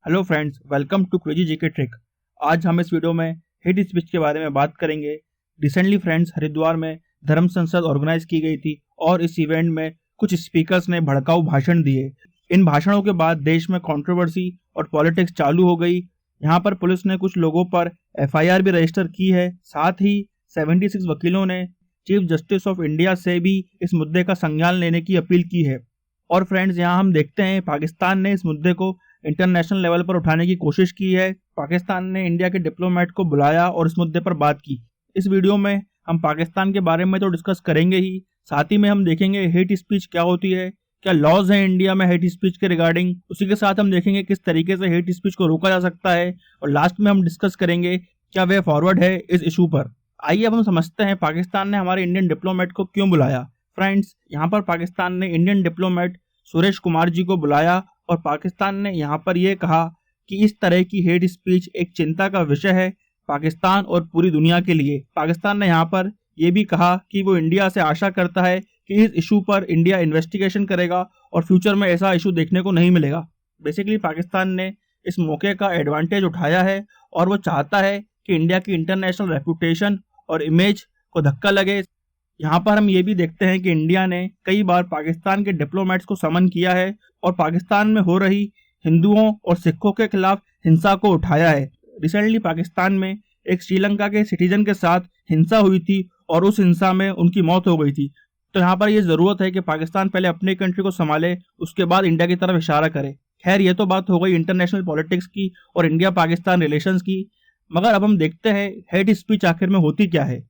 Hello friends, welcome to crazy GK trick. आज हम इस वीडियो में हेट स्पीच के बारे में बात करेंगे। रिसेंटली फ्रेंड्स, हरिद्वार में धर्म संसद ऑर्गेनाइज की गई थी और इस इवेंट में कुछ स्पीकर्स ने भड़काऊ भाषण दिए। इन भाषणों के बाद देश में कंट्रोवर्सी और पॉलिटिक्स चालू हो गई। यहाँ पर पुलिस ने कुछ लोगों पर एफआईआर भी रजिस्टर की है। साथ ही 76 वकीलों ने चीफ जस्टिस ऑफ इंडिया से भी इस मुद्दे का संज्ञान लेने की अपील की है। और फ्रेंड्स, यहाँ हम देखते हैं पाकिस्तान ने इस मुद्दे को इंटरनेशनल लेवल पर उठाने की कोशिश की है। पाकिस्तान ने इंडिया के डिप्लोमेट को बुलाया और इस मुद्दे पर बात की। इस वीडियो में हम पाकिस्तान के बारे में तो डिस्कस करेंगे ही, साथ ही में हम देखेंगे हेट स्पीच क्या होती है, क्या लॉज हैं इंडिया में हेट स्पीच के रिगार्डिंग। उसी के साथ हम देखेंगे किस तरीके से हेट स्पीच को रोका जा सकता है और लास्ट में हम डिस्कस करेंगे क्या वे फॉरवर्ड है इस इशू पर। आइए अब हम समझते हैं पाकिस्तान ने हमारे इंडियन डिप्लोमेट को क्यों बुलाया। फ्रेंड्स, यहाँ पर पाकिस्तान ने इंडियन डिप्लोमेट सुरेश कुमार जी को बुलाया और पाकिस्तान ने यहाँ पर यह कहा कि इस तरह की हेट स्पीच एक चिंता का विषय है पाकिस्तान और पूरी दुनिया के लिए। पाकिस्तान ने यहाँ पर यह भी कहा कि वो इंडिया से आशा करता है कि इस इशू पर इंडिया इन्वेस्टिगेशन करेगा और फ्यूचर में ऐसा इशू देखने को नहीं मिलेगा। बेसिकली पाकिस्तान ने इस मौके का एडवांटेज उठाया है और वो चाहता है कि इंडिया की इंटरनेशनल रेपुटेशन और इमेज को धक्का लगे। यहाँ पर हम ये भी देखते हैं कि इंडिया ने कई बार पाकिस्तान के डिप्लोमेट्स को समन किया है और पाकिस्तान में हो रही हिंदुओं और सिखों के खिलाफ हिंसा को उठाया है। रिसेंटली पाकिस्तान में एक श्रीलंका के सिटीजन के साथ हिंसा हुई थी और उस हिंसा में उनकी मौत हो गई थी। तो यहाँ पर ये ज़रूरत है कि पाकिस्तान पहले अपनी कंट्री को संभाले, उसके बाद इंडिया की तरफ इशारा करे। खैर, ये तो बात हो गई इंटरनेशनल पॉलिटिक्स की और इंडिया पाकिस्तान रिलेशंस की, मगर अब हम देखते हैं हेट स्पीच आखिर में होती क्या है।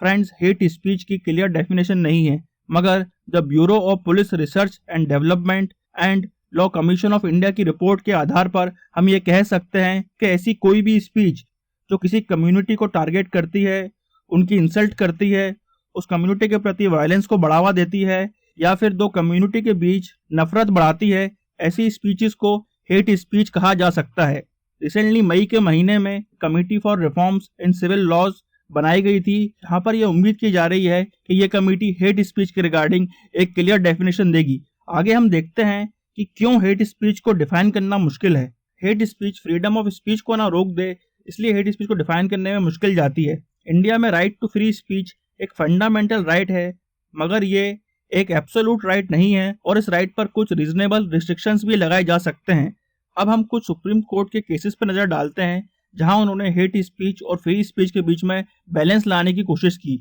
फ्रेंड्स, हेट स्पीच की क्लियर डेफिनेशन नहीं है, मगर the bureau of police research and development and law commission of India की रिपोर्ट के आधार पर हम ये कह सकते हैं कि ऐसी कोई भी स्पीच जो किसी कम्युनिटी को टारगेट करती है, उनकी इंसल्ट करती है, उस कम्युनिटी के प्रति वायलेंस को बढ़ावा देती है या फिर दो कम्युनिटी के बीच नफरत बढ़ाती है, ऐसी स्पीचेस को हेट स्पीच कहा जा सकता है। रिसेंटली मई के महीने में committee for reforms in civil laws बनाई गई थी। यहाँ पर यह उम्मीद की जा रही है कि यह कमेटी हेट स्पीच के रिगार्डिंग एक क्लियर डेफिनेशन देगी। आगे हम देखते हैं कि क्यों हेट स्पीच को डिफाइन करना मुश्किल है। Hate speech freedom of speech को ना रोक दे, इसलिए हेट स्पीच को डिफाइन करने में मुश्किल जाती है। इंडिया में राइट टू फ्री स्पीच एक फंडामेंटल राइट है, मगर ये एक एब्सोल्यूट राइट नहीं है और इस राइट पर कुछ रीजनेबल रिस्ट्रिक्शंस भी लगाए जा सकते हैं। अब हम कुछ सुप्रीम कोर्ट के केसेस पर नजर डालते हैं जहां उन्होंने हेट स्पीच और फ्री स्पीच के बीच में बैलेंस लाने की कोशिश की।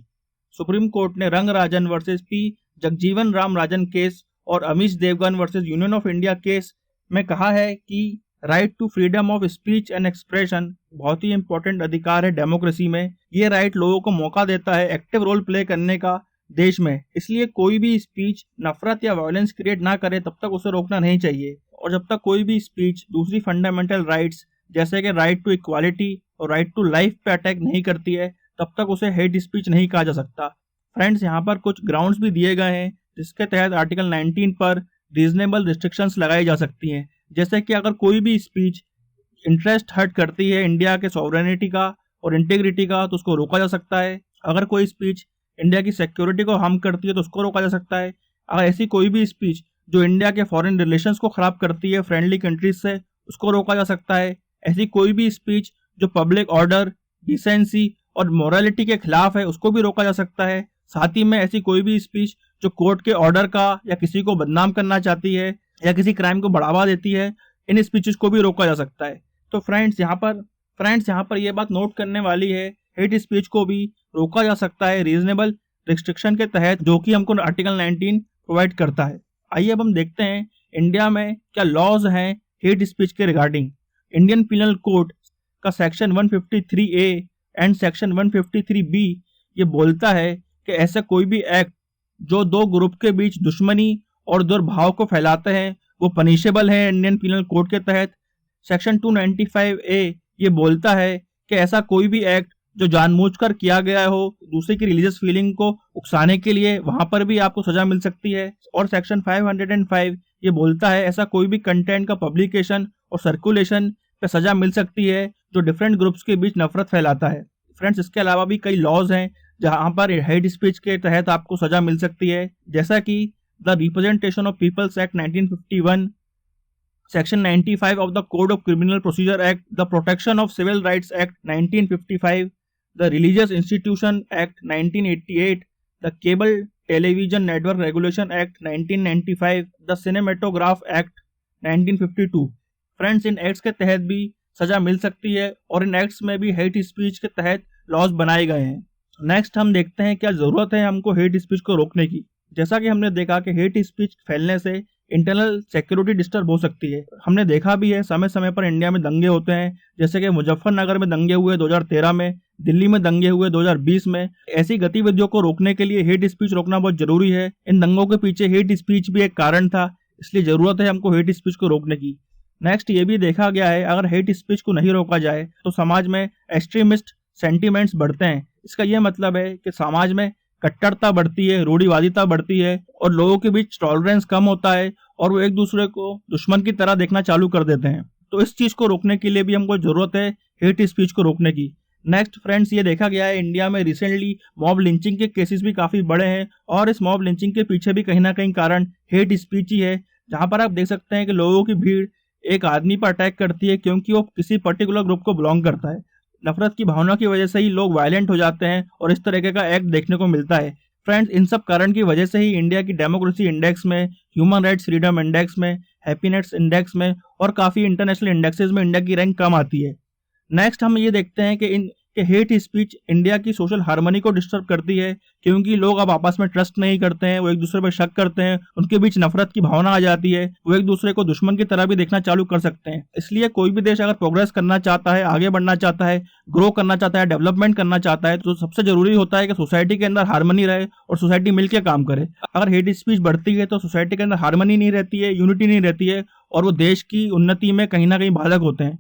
सुप्रीम कोर्ट ने Rangarajan versus P Jagjivan Ram Rajan case और Amish Devgan versus union of India case में कहा है कि right to freedom of speech and expression बहुत ही इंपॉर्टेंट अधिकार है डेमोक्रेसी में। ये राइट लोगों को मौका देता है एक्टिव रोल प्ले करने का देश में, इसलिए कोई भी स्पीच नफरत या वायलेंस क्रिएट ना करे तब तक उसे रोकना नहीं चाहिए। और जब तक कोई भी स्पीच दूसरी फंडामेंटल राइट्स जैसे कि राइट टू इक्वालिटी और राइट टू लाइफ पे अटैक नहीं करती है, तब तक उसे हेट स्पीच नहीं कहा जा सकता। फ्रेंड्स, यहाँ पर कुछ ग्राउंड्स भी दिए गए हैं जिसके तहत आर्टिकल 19 पर रीजनेबल रिस्ट्रिक्शंस लगाई जा सकती हैं। जैसे कि अगर कोई भी स्पीच इंटरेस्ट हर्ट करती है इंडिया के सॉवरेनिटी का और इंटीग्रिटी का, तो उसको रोका जा सकता है। अगर कोई स्पीच इंडिया की सिक्योरिटी को हार्म करती है तो उसको रोका जा सकता है। अगर ऐसी कोई भी स्पीच जो इंडिया के फॉरेन रिलेशंस को खराब करती है फ्रेंडली कंट्रीज से, उसको रोका जा सकता है। ऐसी कोई भी स्पीच जो पब्लिक ऑर्डर, डिसेंसी और मोरालिटी के खिलाफ है, उसको भी रोका जा सकता है। साथ ही में ऐसी कोई भी स्पीच जो कोर्ट के ऑर्डर का या किसी को बदनाम करना चाहती है या किसी क्राइम को बढ़ावा देती है, इन स्पीचेस को भी रोका जा सकता है। तो फ्रेंड्स, यहाँ पर यह बात नोट करने वाली है, हेट स्पीच को भी रोका जा सकता है रीजनेबल रिस्ट्रिक्शन के तहत, जो कि हमको आर्टिकल 19 प्रोवाइड करता है। आइए अब हम देखते हैं इंडिया में क्या लॉज हैं हेट स्पीच के रिगार्डिंग। इंडियन पिनल कोड का section 153A and section 153B ये बोलता है कि ऐसा कोई भी एक्ट जो दो ग्रुप के बीच दुश्मनी और दुर्भाव को फैलाते हैं वो पनिशेबल है इंडियन पिनल कोड के तहत। सेक्शन 295A ये बोलता है कि ऐसा कोई भी एक्ट जो जानबूझकर किया गया हो दूसरे की रिलीजियस फीलिंग को उकसाने के लिए, वहां पर भी आपको सजा मिल सकती है। और सेक्शन 505 ये बोलता है ऐसा कोई भी कंटेंट का पब्लिकेशन और सर्कुलेशन पे सजा मिल सकती है जो डिफरेंट ग्रुप्स के बीच नफरत फैलाता है। फ्रेंड्स, इसके अलावा भी कई लॉज हैं जहां पर हेट स्पीच के तहत आपको सजा मिल सकती है, जैसा कि the representation of peoples act 1951 Section 95 of the Code of Criminal Procedure Act, the Protection of Civil Rights Act 1955, the Religious Institution Act 1988, the Cable Television Network Regulation Act 1995, the Cinematograph Act 1952। Friends, in acts के तहत भी सजा मिल सकती है और इन acts में भी hate speech के तहत लॉज बनाए गए हैं। नेक्स्ट हम देखते हैं क्या जरूरत है हमको हेट स्पीच को रोकने की। जैसा कि हमने देखा कि हेट स्पीच फैलने से इंटरनल सिक्योरिटी डिस्टर्ब हो सकती है। हमने देखा भी है समय समय पर इंडिया में दंगे होते हैं, जैसे कि मुजफ्फरनगर में दंगे हुए 2013 में, दिल्ली में दंगे हुए 2020 में। ऐसी गतिविधियों को रोकने के लिए हेट स्पीच रोकना बहुत जरूरी है। इन दंगों के पीछे हेट स्पीच भी एक कारण था, इसलिए जरूरत है हमको हेट स्पीच को रोकने की। नेक्स्ट ये भी देखा गया है अगर हेट स्पीच को नहीं रोका जाए तो समाज में एक्सट्रीमिस्ट सेंटिमेंट्स बढ़ते हैं। इसका यह मतलब है कि समाज में कट्टरता बढ़ती है, रूढ़िवादिता बढ़ती है और लोगों के बीच टॉलरेंस कम होता है और वो एक दूसरे को दुश्मन की तरह देखना चालू कर देते हैं। तो इस चीज को रोकने के लिए भी हमको जरूरत है हेट स्पीच को रोकने की। नेक्स्ट फ्रेंड्स, ये देखा गया है इंडिया में रिसेंटली मॉब लिंचिंग के केसेस भी काफी बड़े हैं और इस मॉब लिंचिंग के पीछे भी कहीं ना कहीं कारण हेट स्पीच ही है, जहां पर आप देख सकते हैं कि लोगों की भीड़ एक आदमी पर अटैक करती है क्योंकि वो किसी पर्टिकुलर ग्रुप को बिलोंग करता है। नफरत की भावना की वजह से ही लोग वायलेंट हो जाते हैं और इस तरीके का एक्ट देखने को मिलता है। फ्रेंड्स, इन सब कारण की वजह से ही इंडिया की डेमोक्रेसी इंडेक्स में, ह्यूमन राइट्स फ्रीडम इंडेक्स में, हैप्पीनेस इंडेक्स में और काफी इंटरनेशनल इंडेक्सेस में इंडिया की रैंक कम आती है। नेक्स्ट हम ये देखते हैं कि हेट स्पीच इंडिया की सोशल हार्मनी को डिस्टर्ब करती है क्योंकि लोग अब आपस में ट्रस्ट नहीं करते हैं, वो एक दूसरे पर शक करते हैं, उनके बीच नफरत की भावना आ जाती है, वो एक दूसरे को दुश्मन की तरह भी देखना चालू कर सकते हैं। इसलिए कोई भी देश अगर प्रोग्रेस करना चाहता है, आगे बढ़ना चाहता है, ग्रो करना चाहता है, डेवलपमेंट करना चाहता है, तो सबसे जरूरी होता है कि सोसाइटी के अंदर हार्मनी रहे और सोसाइटी मिलकर काम करे। अगर हेट स्पीच बढ़ती है तो सोसाइटी के अंदर हार्मनी नहीं रहती है, यूनिटी नहीं रहती है और वो देश की उन्नति में कहीं ना कहीं बाधक होते हैं।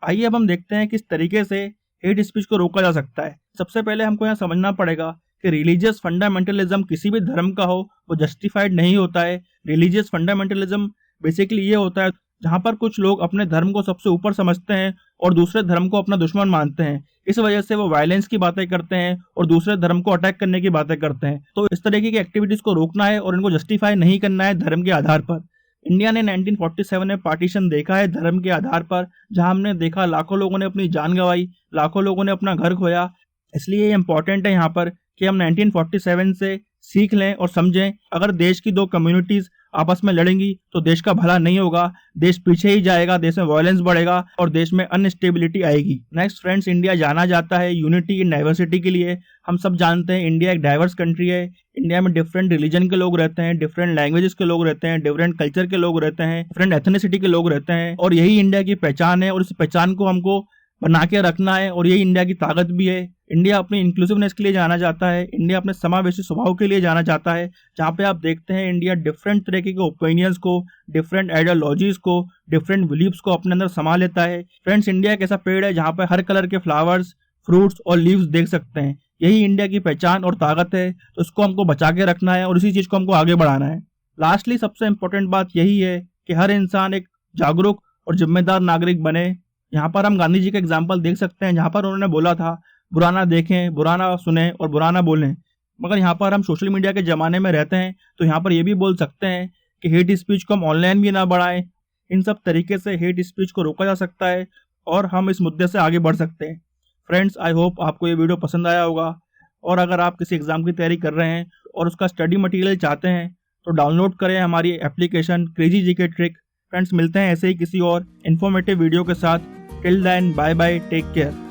आइए अब हम देखते हैं किस तरीके से हेट स्पीच को रोका जा सकता है। सबसे पहले हमको यहाँ समझना पड़ेगा कि रिलीजियस फंडामेंटलिज्म किसी भी धर्म का हो वो जस्टिफाइड नहीं होता है। रिलीजियस फंडामेंटलिज्म बेसिकली ये होता है जहाँ पर कुछ लोग अपने धर्म को सबसे ऊपर समझते हैं और दूसरे धर्म को अपना दुश्मन मानते हैं। इस वजह से वो वायलेंस की बातें करते हैं और दूसरे धर्म को अटैक करने की बातें करते हैं। तो इस तरीके की एक्टिविटीज को रोकना है और इनको जस्टिफाई नहीं करना है धर्म के आधार पर। इंडिया ने 1947 में पार्टीशन देखा है धर्म के आधार पर, जहां हमने देखा लाखों लोगों ने अपनी जान गंवाई, लाखों लोगों ने अपना घर खोया। इसलिए इंपॉर्टेंट है यहाँ पर कि हम 1947 से सीख लें और समझें अगर देश की दो कम्युनिटीज आपस में लड़ेंगी तो देश का भला नहीं होगा, देश पीछे ही जाएगा, देश में वायलेंस बढ़ेगा और देश में अनस्टेबिलिटी आएगी। नेक्स्ट फ्रेंड्स, इंडिया जाना जाता है यूनिटी इन डाइवर्सिटी के लिए। हम सब जानते हैं इंडिया एक डाइवर्स कंट्री है। इंडिया में डिफरेंट रिलीजन के लोग रहते हैं, डिफरेंट लैंग्वेजेस के लोग रहते हैं, डिफरेंट कल्चर के लोग रहते हैं, डिफरेंट एथनिसिटी के लोग रहते हैं और यही इंडिया की पहचान है और इस पहचान को हमको बना के रखना है और यही इंडिया की ताकत भी है। इंडिया अपनी इंक्लूसिवनेस के लिए जाना जाता है, इंडिया अपने समावेशी स्वभाव के लिए जाना जाता है, जहाँ पे आप देखते हैं इंडिया डिफरेंट तरीके के ओपिनियंस को, डिफरेंट आइडियोलॉजीज को, डिफरेंट बिलीव्स को अपने अंदर समा लेता है। फ्रेंड्स, इंडिया एक ऐसा पेड़ है जहाँ पे हर कलर के फ्लावर्स, फ्रूट्स और लीव्स देख सकते हैं। यही इंडिया की पहचान और ताकत है, तो इसको हमको बचा के रखना है और इसी चीज को हमको आगे बढ़ाना है। लास्टली सबसे इंपॉर्टेंट बात यही है कि हर इंसान एक जागरूक और जिम्मेदार नागरिक बने। यहाँ पर हम गांधी जी का एग्जाम्पल देख सकते हैं जहाँ पर उन्होंने बोला था बुरा ना देखें, बुरा ना सुने और बुरा ना बोलें। मगर यहाँ पर हम सोशल मीडिया के ज़माने में रहते हैं तो यहाँ पर ये भी बोल सकते हैं कि हेट स्पीच को हम ऑनलाइन भी ना बढ़ाएं। इन सब तरीके से हेट स्पीच को रोका जा सकता है और हम इस मुद्दे से आगे बढ़ सकते हैं। फ्रेंड्स, आई होप आपको ये वीडियो पसंद आया होगा और अगर आप किसी एग्जाम की तैयारी कर रहे हैं और उसका स्टडी मटेरियल चाहते हैं तो डाउनलोड करें हमारी application crazy GK trick. Friends, मिलते हैं ऐसे ही किसी और इन्फॉर्मेटिव वीडियो के साथ। Till then, bye bye, take care.